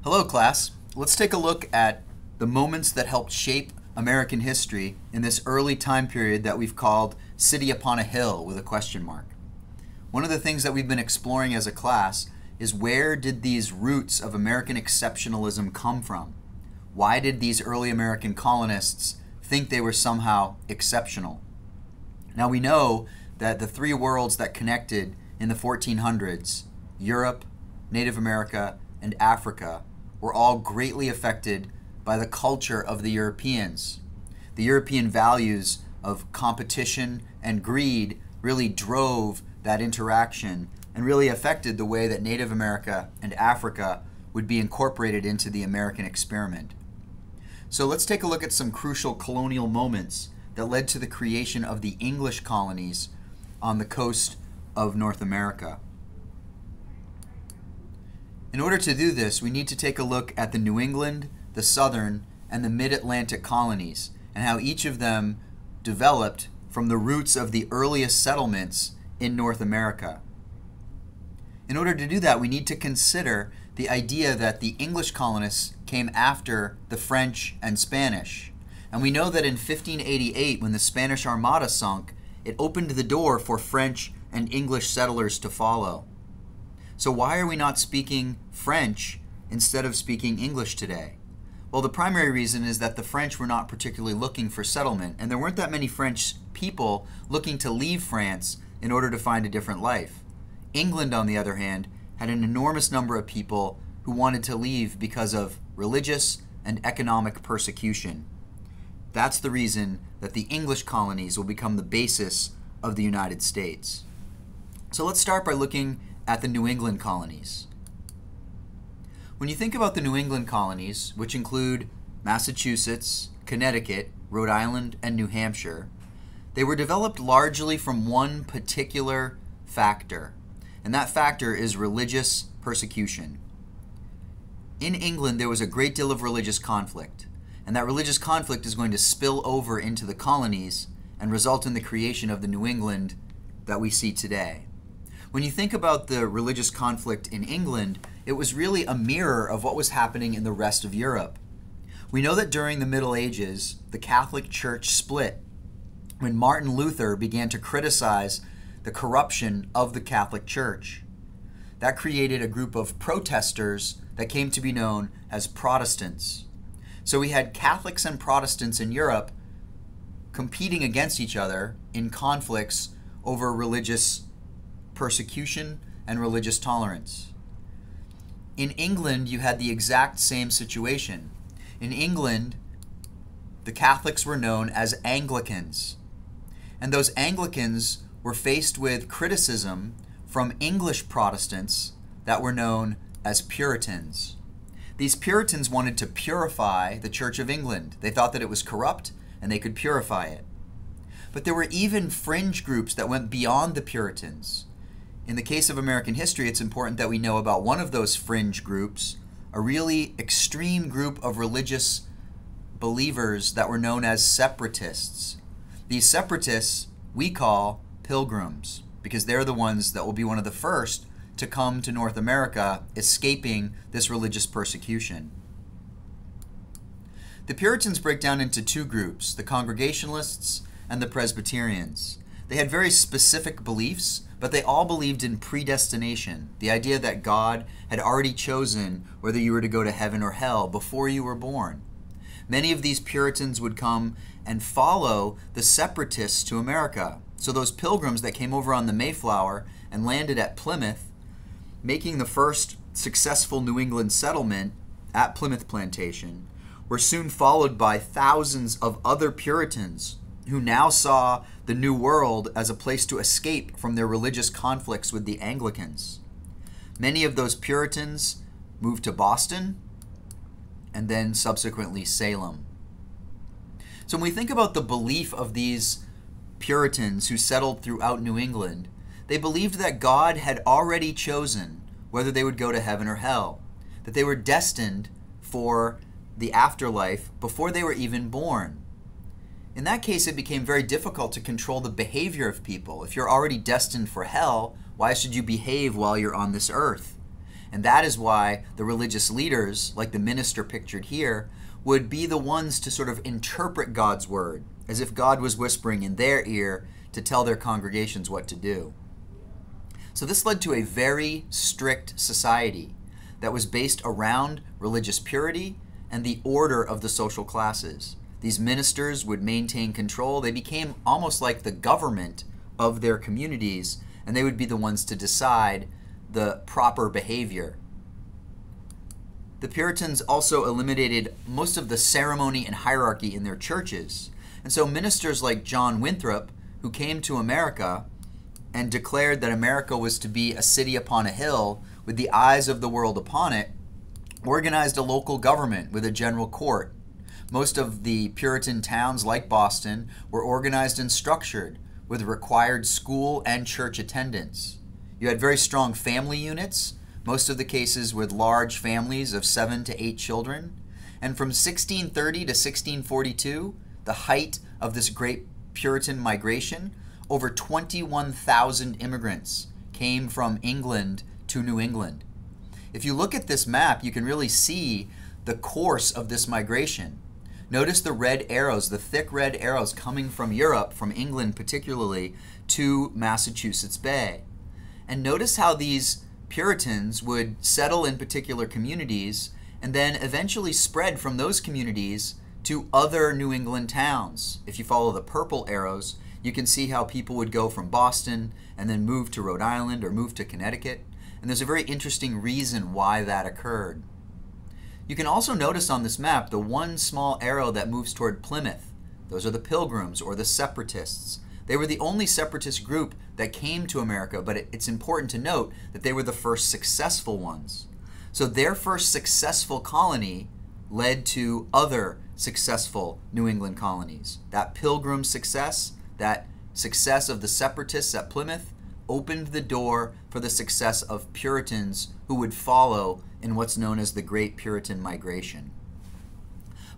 Hello, class. Let's take a look at the moments that helped shape American history in this early time period that we've called City Upon a Hill with a question mark. One of the things that we've been exploring as a class is where did these roots of American exceptionalism come from? Why did these early American colonists think they were somehow exceptional? Now we know that the three worlds that connected in the 1400s, Europe, Native America, and Africa, were all greatly affected by the culture of the Europeans. The European values of competition and greed really drove that interaction and really affected the way that Native America and Africa would be incorporated into the American experiment. So let's take a look at some crucial colonial moments that led to the creation of the English colonies on the coast of North America. In order to do this, we need to take a look at the New England, the Southern, and the Mid-Atlantic colonies, and how each of them developed from the roots of the earliest settlements in North America. In order to do that, we need to consider the idea that the English colonists came after the French and Spanish. And we know that in 1588, when the Spanish Armada sunk, it opened the door for French and English settlers to follow. So why are we not speaking French instead of speaking English today? Well, the primary reason is that the French were not particularly looking for settlement, and there weren't that many French people looking to leave France in order to find a different life. England, on the other hand, had an enormous number of people who wanted to leave because of religious and economic persecution. That's the reason that the English colonies will become the basis of the United States. So let's start by looking at the New England colonies. When you think about the New England colonies, which include Massachusetts, Connecticut, Rhode Island, and New Hampshire, they were developed largely from one particular factor, and that factor is religious persecution. In England, there was a great deal of religious conflict, and that religious conflict is going to spill over into the colonies and result in the creation of the New England that we see today. When you think about the religious conflict in England, it was really a mirror of what was happening in the rest of Europe. We know that during the Middle Ages, the Catholic Church split when Martin Luther began to criticize the corruption of the Catholic Church. That created a group of protesters that came to be known as Protestants. So we had Catholics and Protestants in Europe competing against each other in conflicts over religious persecution and religious tolerance. In England, you had the exact same situation. In England, the Catholics were known as Anglicans, and those Anglicans were faced with criticism from English Protestants that were known as Puritans. These Puritans wanted to purify the Church of England. They thought that it was corrupt and they could purify it. But there were even fringe groups that went beyond the Puritans. In the case of American history, it's important that we know about one of those fringe groups, a really extreme group of religious believers that were known as separatists. These separatists we call pilgrims because they're the ones that will be one of the first to come to North America, escaping this religious persecution. The Puritans break down into two groups, the Congregationalists and the Presbyterians. They had very specific beliefs, but they all believed in predestination, the idea that God had already chosen whether you were to go to heaven or hell before you were born. Many of these Puritans would come and follow the separatists to America. So those pilgrims that came over on the Mayflower and landed at Plymouth, making the first successful New England settlement at Plymouth Plantation, were soon followed by thousands of other Puritans who now saw the New World as a place to escape from their religious conflicts with the Anglicans. Many of those Puritans moved to Boston and then subsequently Salem. So when we think about the belief of these Puritans who settled throughout New England, they believed that God had already chosen whether they would go to heaven or hell, that they were destined for the afterlife before they were even born. In that case, it became very difficult to control the behavior of people. If you're already destined for hell, why should you behave while you're on this earth? And that is why the religious leaders, like the minister pictured here, would be the ones to sort of interpret God's word, as if God was whispering in their ear to tell their congregations what to do. So this led to a very strict society that was based around religious purity and the order of the social classes. These ministers would maintain control. They became almost like the government of their communities, and they would be the ones to decide the proper behavior. The Puritans also eliminated most of the ceremony and hierarchy in their churches. And so ministers like John Winthrop, who came to America and declared that America was to be a city upon a hill with the eyes of the world upon it, organized a local government with a general court. Most of the Puritan towns, like Boston, were organized and structured with required school and church attendance. You had very strong family units, most of the cases with large families of 7 to 8 children. And from 1630 to 1642, the height of this great Puritan migration, over 21,000 immigrants came from England to New England. If you look at this map, you can really see the course of this migration. Notice the red arrows, the thick red arrows coming from Europe, from England particularly, to Massachusetts Bay. And notice how these Puritans would settle in particular communities and then eventually spread from those communities to other New England towns. If you follow the purple arrows, you can see how people would go from Boston and then move to Rhode Island or move to Connecticut. And there's a very interesting reason why that occurred. You can also notice on this map the one small arrow that moves toward Plymouth. Those are the Pilgrims or the Separatists. They were the only separatist group that came to America, but it's important to note that they were the first successful ones. So their first successful colony led to other successful New England colonies. That Pilgrim success, that success of the Separatists at Plymouth, opened the door for the success of Puritans who would follow in what's known as the Great Puritan Migration.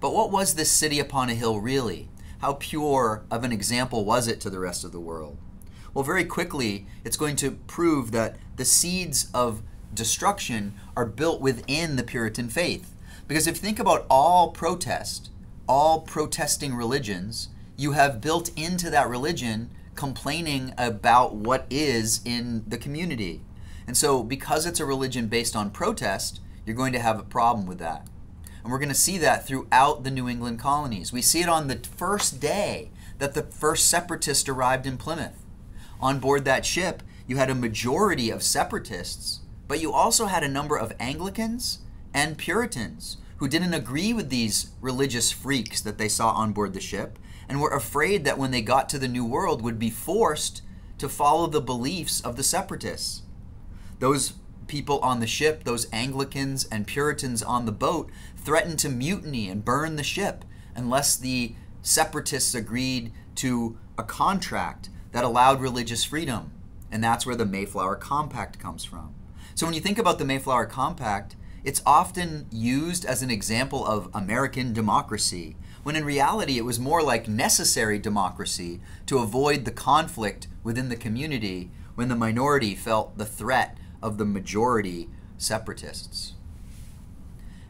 But what was this city upon a hill really? How pure of an example was it to the rest of the world? Well, very quickly, it's going to prove that the seeds of destruction are built within the Puritan faith. Because if you think about all protest, all protesting religions, you have built into that religion complaining about what is in the community. And so because it's a religion based on protest, you're going to have a problem with that. And we're going to see that throughout the New England colonies. We see it on the first day that the first separatist arrived in Plymouth. On board that ship, you had a majority of separatists, but you also had a number of Anglicans and Puritans who didn't agree with these religious freaks that they saw on board the ship and were afraid that when they got to the New World would be forced to follow the beliefs of the separatists. Those people on the ship, those Anglicans and Puritans on the boat, threatened to mutiny and burn the ship unless the separatists agreed to a contract that allowed religious freedom. And that's where the Mayflower Compact comes from. So when you think about the Mayflower Compact, it's often used as an example of American democracy, when in reality it was more like necessary democracy to avoid the conflict within the community when the minority felt the threat of the majority separatists.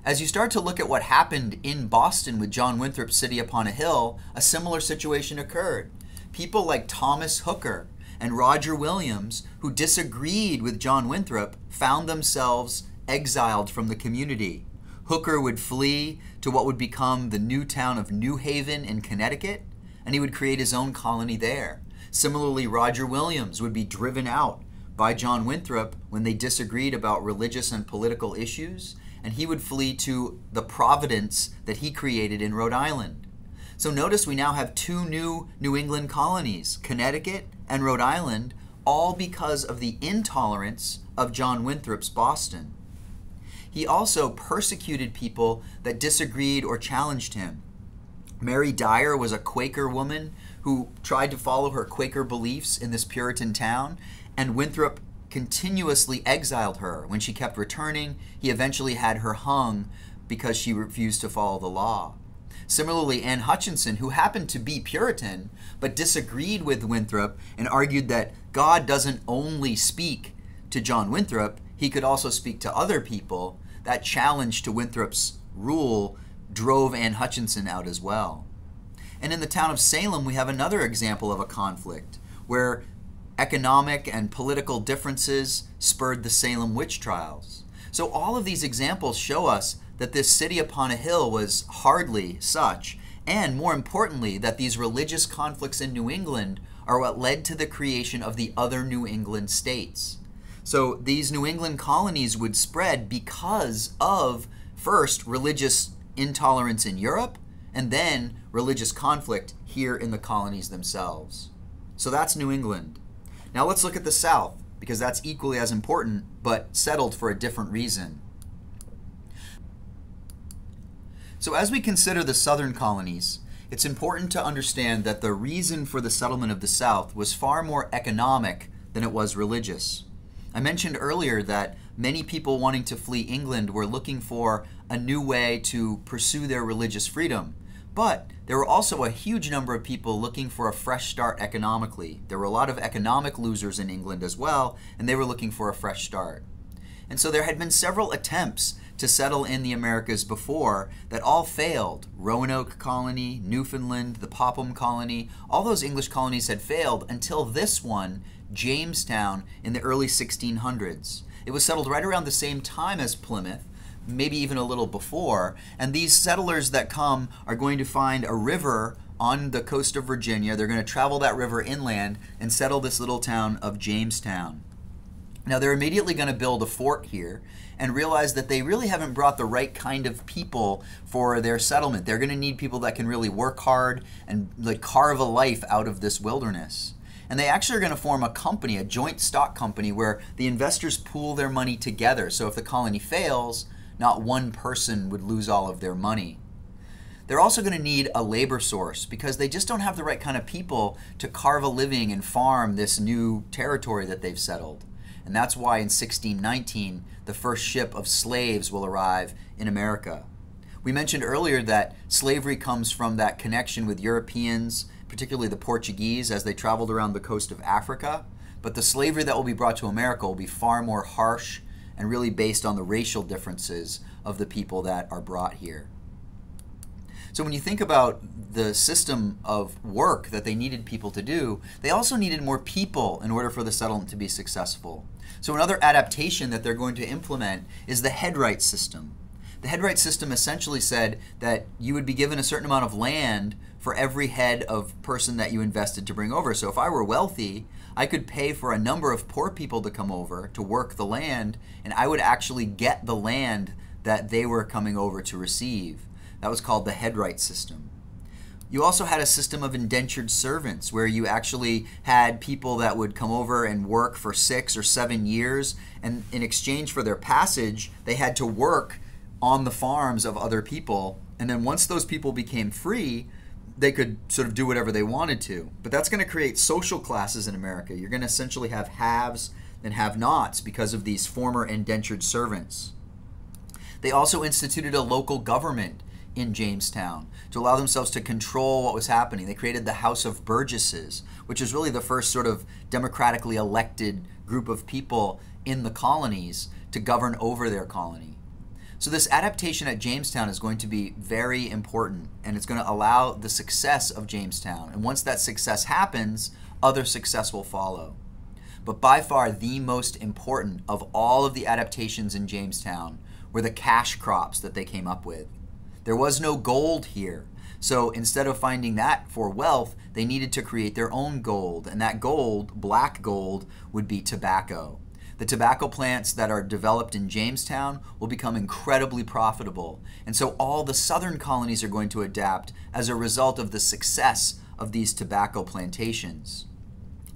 As you start to look at what happened in Boston with John Winthrop's City Upon a Hill, a similar situation occurred. People like Thomas Hooker and Roger Williams, who disagreed with John Winthrop, found themselves exiled from the community. Hooker would flee to what would become the new town of New Haven in Connecticut, and he would create his own colony there. Similarly, Roger Williams would be driven out by John Winthrop when they disagreed about religious and political issues, and he would flee to the Providence that he created in Rhode Island. So notice we now have two new New England colonies, Connecticut and Rhode Island, all because of the intolerance of John Winthrop's Boston. He also persecuted people that disagreed or challenged him. Mary Dyer was a Quaker woman who tried to follow her Quaker beliefs in this Puritan town, and Winthrop continuously exiled her. When she kept returning, he eventually had her hung because she refused to follow the law. Similarly, Anne Hutchinson, who happened to be Puritan, but disagreed with Winthrop and argued that God doesn't only speak to John Winthrop, he could also speak to other people, that challenge to Winthrop's rule drove Anne Hutchinson out as well. And in the town of Salem, we have another example of a conflict where economic and political differences spurred the Salem witch trials. So all of these examples show us that this city upon a hill was hardly such, and more importantly, that these religious conflicts in New England are what led to the creation of the other New England states. So these New England colonies would spread because of, first, religious intolerance in Europe, and then religious conflict here in the colonies themselves. So that's New England. Now let's look at the South, because that's equally as important, but settled for a different reason. So as we consider the southern colonies, it's important to understand that the reason for the settlement of the South was far more economic than it was religious. I mentioned earlier that many people wanting to flee England were looking for a new way to pursue their religious freedom. But there were also a huge number of people looking for a fresh start economically. There were a lot of economic losers in England as well, and they were looking for a fresh start. And so there had been several attempts to settle in the Americas before that all failed. Roanoke Colony, Newfoundland, the Popham Colony, all those English colonies had failed until this one, Jamestown, in the early 1600s. It was settled right around the same time as Plymouth, maybe even a little before, and these settlers that come are going to find a river on the coast of Virginia. They're going to travel that river inland and settle this little town of Jamestown. Now they're immediately going to build a fort here and realize that they really haven't brought the right kind of people for their settlement. They're going to need people that can really work hard and like carve a life out of this wilderness. And they actually are going to form a company, a joint stock company, where the investors pool their money together. So if the colony fails, not one person would lose all of their money. They're also going to need a labor source because they just don't have the right kind of people to carve a living and farm this new territory that they've settled. And that's why in 1619, the first ship of slaves will arrive in America. We mentioned earlier that slavery comes from that connection with Europeans, particularly the Portuguese, as they traveled around the coast of Africa. But the slavery that will be brought to America will be far more harsh and really based on the racial differences of the people that are brought here. So when you think about the system of work that they needed people to do, they also needed more people in order for the settlement to be successful. So another adaptation that they're going to implement is the headright system. The headright system essentially said that you would be given a certain amount of land for every head of person that you invested to bring over. So if I were wealthy, I could pay for a number of poor people to come over to work the land, and I would actually get the land that they were coming over to receive. That was called the headright system. You also had a system of indentured servants where you actually had people that would come over and work for 6 or 7 years, and in exchange for their passage, they had to work on the farms of other people. And then once those people became free, they could sort of do whatever they wanted to. But that's going to create social classes in America. You're going to essentially have haves and have-nots because of these former indentured servants. They also instituted a local government in Jamestown to allow themselves to control what was happening. They created the House of Burgesses, which is really the first sort of democratically elected group of people in the colonies to govern over their colony. So this adaptation at Jamestown is going to be very important, and it's going to allow the success of Jamestown. And once that success happens, other success will follow. But by far the most important of all of the adaptations in Jamestown were the cash crops that they came up with. There was no gold here. So instead of finding that for wealth, they needed to create their own gold. And that gold, black gold, would be tobacco. The tobacco plants that are developed in Jamestown will become incredibly profitable. And so all the southern colonies are going to adapt as a result of the success of these tobacco plantations.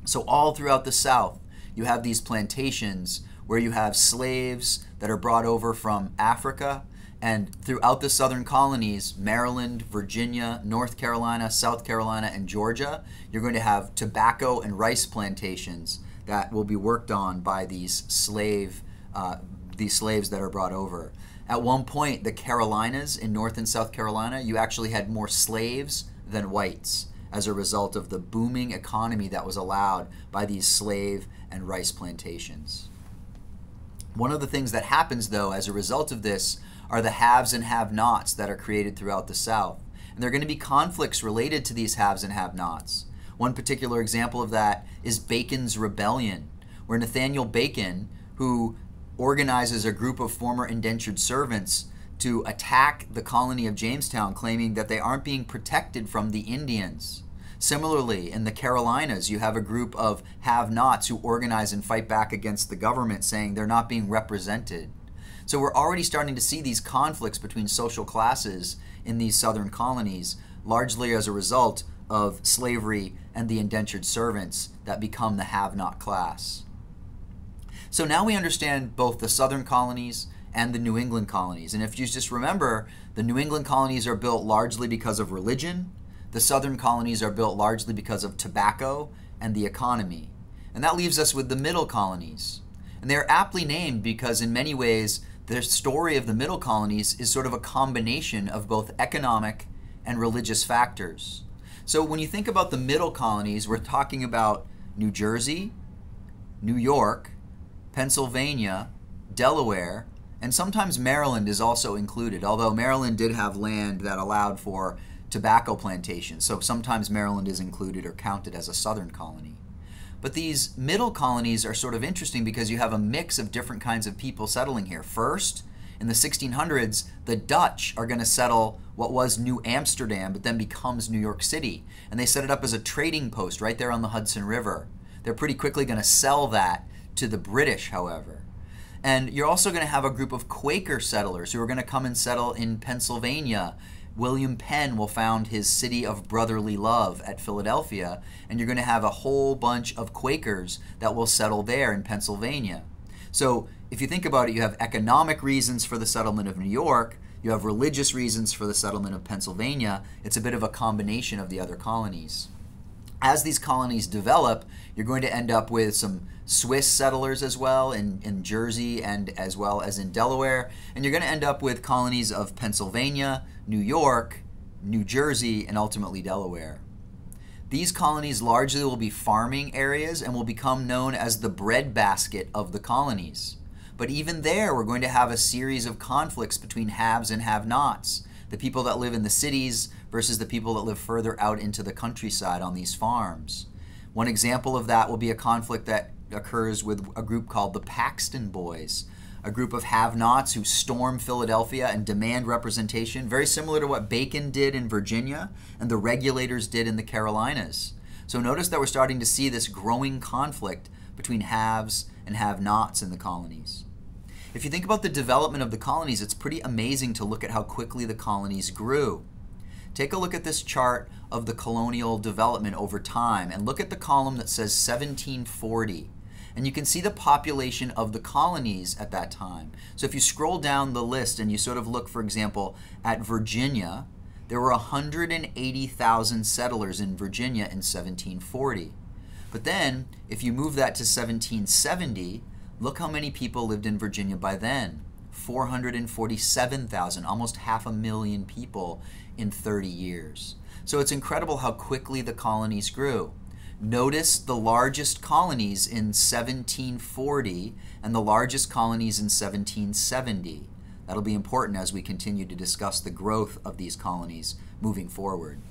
So all throughout the South, you have these plantations where you have slaves that are brought over from Africa. And throughout the southern colonies, Maryland, Virginia, North Carolina, South Carolina, and Georgia, you're going to have tobacco and rice plantations that will be worked on by these slaves that are brought over. At one point, the Carolinas in North and South Carolina, you actually had more slaves than whites as a result of the booming economy that was allowed by these slave and rice plantations. One of the things that happens, though, as a result of this are the haves and have-nots that are created throughout the South. And there are going to be conflicts related to these haves and have-nots. One particular example of that is Bacon's Rebellion, where Nathaniel Bacon, who organizes a group of former indentured servants to attack the colony of Jamestown, claiming that they aren't being protected from the Indians. Similarly, in the Carolinas, you have a group of have-nots who organize and fight back against the government, saying they're not being represented. So we're already starting to see these conflicts between social classes in these southern colonies, largely as a result of slavery and the indentured servants that become the have-not class. So now we understand both the southern colonies and the New England colonies. And if you just remember, the New England colonies are built largely because of religion. The southern colonies are built largely because of tobacco and the economy. And that leaves us with the middle colonies. And they're aptly named because in many ways, the story of the middle colonies is sort of a combination of both economic and religious factors. So when you think about the middle colonies, we're talking about New Jersey, New York, Pennsylvania, Delaware, and sometimes Maryland is also included, although Maryland did have land that allowed for tobacco plantations, so sometimes Maryland is included or counted as a southern colony. But these middle colonies are sort of interesting because you have a mix of different kinds of people settling here. First, in the 1600s, the Dutch are going to settle what was New Amsterdam, but then becomes New York City. And they set it up as a trading post right there on the Hudson River. They're pretty quickly going to sell that to the British, however. And you're also going to have a group of Quaker settlers who are going to come and settle in Pennsylvania. William Penn will found his City of Brotherly Love at Philadelphia, and you're going to have a whole bunch of Quakers that will settle there in Pennsylvania. So if you think about it, you have economic reasons for the settlement of New York, you have religious reasons for the settlement of Pennsylvania. It's a bit of a combination of the other colonies. As these colonies develop, you're going to end up with some Swiss settlers as well in Jersey and as well as in Delaware. And you're going to end up with colonies of Pennsylvania, New York, New Jersey, and ultimately Delaware. These colonies largely will be farming areas and will become known as the breadbasket of the colonies. But even there, we're going to have a series of conflicts between haves and have-nots. The people that live in the cities versus the people that live further out into the countryside on these farms. One example of that will be a conflict that occurs with a group called the Paxton Boys, a group of have-nots who storm Philadelphia and demand representation, very similar to what Bacon did in Virginia and the regulators did in the Carolinas. So notice that we're starting to see this growing conflict between haves and have-nots in the colonies. If you think about the development of the colonies, it's pretty amazing to look at how quickly the colonies grew. Take a look at this chart of the colonial development over time and look at the column that says 1740. And you can see the population of the colonies at that time. So if you scroll down the list and you sort of look, for example, at Virginia, there were 180,000 settlers in Virginia in 1740. But then, if you move that to 1770, look how many people lived in Virginia by then. 447,000, almost 500,000 people in 30 years. So it's incredible how quickly the colonies grew. Notice the largest colonies in 1740 and the largest colonies in 1770. That'll be important as we continue to discuss the growth of these colonies moving forward.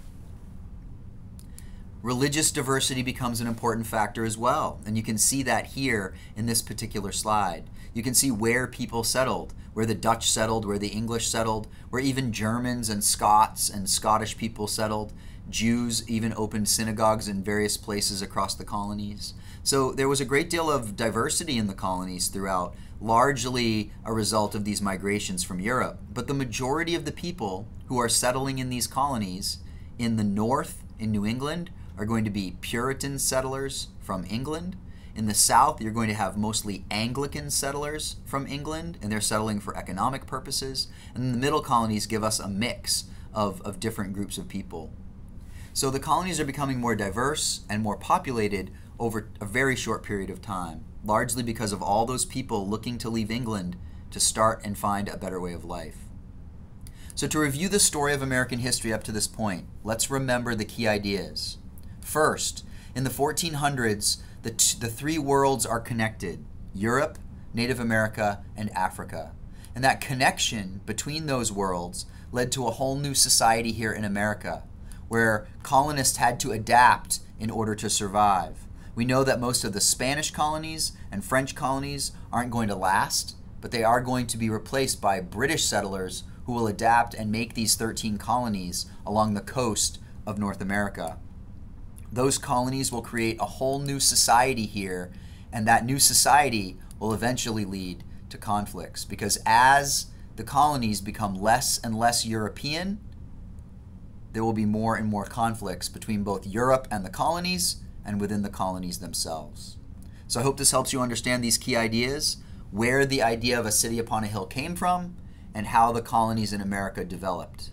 Religious diversity becomes an important factor as well, and you can see that here in this particular slide. You can see where people settled, where the Dutch settled, where the English settled, where even Germans and Scots and Scottish people settled. Jews even opened synagogues in various places across the colonies. So there was a great deal of diversity in the colonies throughout, largely a result of these migrations from Europe. But the majority of the people who are settling in these colonies in the north, in New England, are going to be Puritan settlers from England. In the south, you're going to have mostly Anglican settlers from England, and they're settling for economic purposes. And then the middle colonies give us a mix of different groups of people. So the colonies are becoming more diverse and more populated over a very short period of time, largely because of all those people looking to leave England to start and find a better way of life. So to review the story of American history up to this point, let's remember the key ideas. First, in the 1400s, the three worlds are connected: Europe, Native America, and Africa. And that connection between those worlds led to a whole new society here in America, where colonists had to adapt in order to survive. We know that most of the Spanish colonies and French colonies aren't going to last, but they are going to be replaced by British settlers who will adapt and make these 13 colonies along the coast of North America. Those colonies will create a whole new society here, and that new society will eventually lead to conflicts, because as the colonies become less and less European, there will be more and more conflicts between both Europe and the colonies and within the colonies themselves. So I hope this helps you understand these key ideas, where the idea of a city upon a hill came from, and how the colonies in America developed.